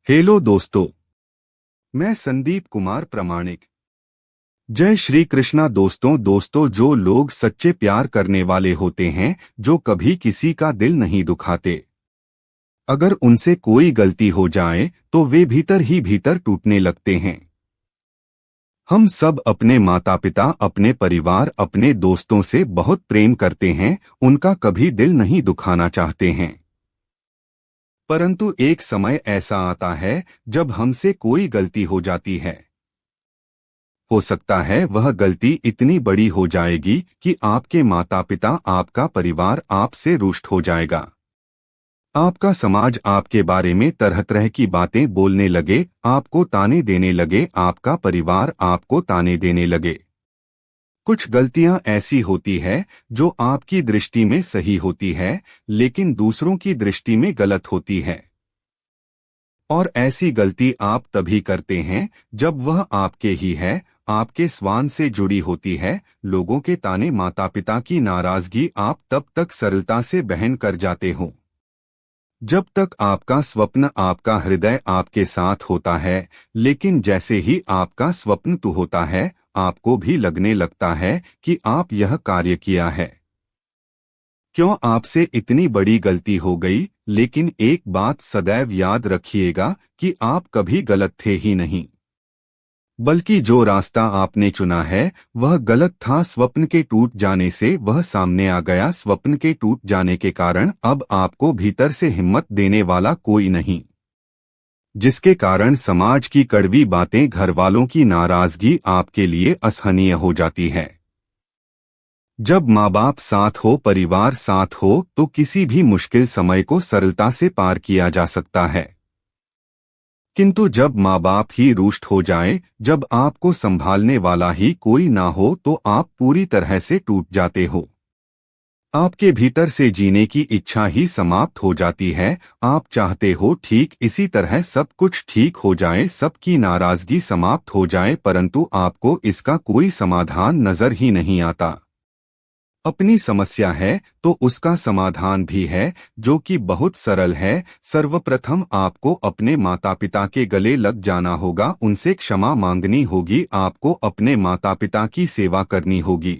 Hello दोस्तों, मैं संदीप कुमार प्रामाणिक। जय श्री कृष्णा। दोस्तों, जो लोग सच्चे प्यार करने वाले होते हैं, जो कभी किसी का दिल नहीं दुखाते, अगर उनसे कोई गलती हो जाए तो वे भीतर ही भीतर टूटने लगते हैं। हम सब अपने माता पिता, अपने परिवार, अपने दोस्तों से बहुत प्रेम करते हैं, उनका कभी दिल नहीं दुखाना चाहते हैं। परंतु एक समय ऐसा आता है जब हमसे कोई गलती हो जाती है। हो सकता है वह गलती इतनी बड़ी हो जाएगी कि आपके माता पिता, आपका परिवार आपसे रुष्ट हो जाएगा। आपका समाज आपके बारे में तरह तरह की बातें बोलने लगे, आपको ताने देने लगे, आपका परिवार आपको ताने देने लगे। कुछ गलतियां ऐसी होती है जो आपकी दृष्टि में सही होती है, लेकिन दूसरों की दृष्टि में गलत होती है। और ऐसी गलती आप तभी करते हैं जब वह आपके ही है, आपके स्वान से जुड़ी होती है। लोगों के ताने, माता पिता की नाराजगी आप तब तक सरलता से बहन कर जाते हो जब तक आपका स्वप्न, आपका हृदय आपके साथ होता है। लेकिन जैसे ही आपका स्वप्न तू होता है, आपको भी लगने लगता है कि आप यह कार्य किया है, क्यों आपसे इतनी बड़ी गलती हो गई। लेकिन एक बात सदैव याद रखिएगा कि आप कभी गलत थे ही नहीं, बल्कि जो रास्ता आपने चुना है वह गलत था। स्वप्न के टूट जाने से वह सामने आ गया। स्वप्न के टूट जाने के कारण अब आपको भीतर से हिम्मत देने वाला कोई नहीं, जिसके कारण समाज की कड़वी बातें, घरवालों की नाराजगी आपके लिए असहनीय हो जाती है। जब माँ बाप साथ हो, परिवार साथ हो, तो किसी भी मुश्किल समय को सरलता से पार किया जा सकता है। किंतु जब माँ बाप ही रुष्ट हो जाएं, जब आपको संभालने वाला ही कोई ना हो, तो आप पूरी तरह से टूट जाते हो। आपके भीतर से जीने की इच्छा ही समाप्त हो जाती है। आप चाहते हो ठीक इसी तरह सब कुछ ठीक हो जाए, सबकी नाराजगी समाप्त हो जाए, परंतु आपको इसका कोई समाधान नजर ही नहीं आता। अपनी समस्या है तो उसका समाधान भी है, जो कि बहुत सरल है। सर्वप्रथम आपको अपने माता पिता के गले लग जाना होगा, उनसे क्षमा मांगनी होगी, आपको अपने माता पिता की सेवा करनी होगी,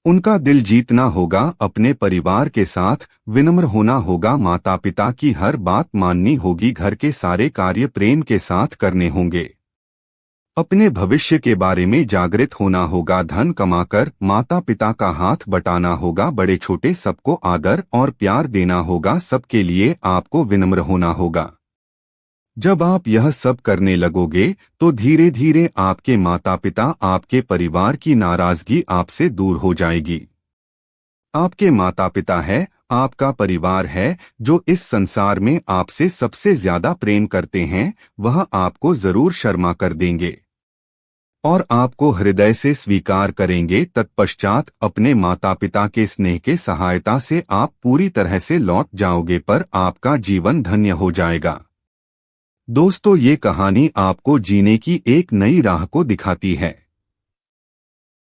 उनका दिल जीतना होगा, अपने परिवार के साथ विनम्र होना होगा, माता पिता की हर बात माननी होगी, घर के सारे कार्य प्रेम के साथ करने होंगे, अपने भविष्य के बारे में जागृत होना होगा, धन कमाकर माता पिता का हाथ बटाना होगा, बड़े छोटे सबको आदर और प्यार देना होगा, सबके लिए आपको विनम्र होना होगा। जब आप यह सब करने लगोगे तो धीरे धीरे आपके माता पिता, आपके परिवार की नाराजगी आपसे दूर हो जाएगी। आपके माता पिता है, आपका परिवार है, जो इस संसार में आपसे सबसे ज्यादा प्रेम करते हैं, वह आपको जरूर क्षमा कर देंगे और आपको हृदय से स्वीकार करेंगे। तत्पश्चात अपने माता पिता के स्नेह के सहायता से आप पूरी तरह से लौट जाओगे, पर आपका जीवन धन्य हो जाएगा। दोस्तों, ये कहानी आपको जीने की एक नई राह को दिखाती है।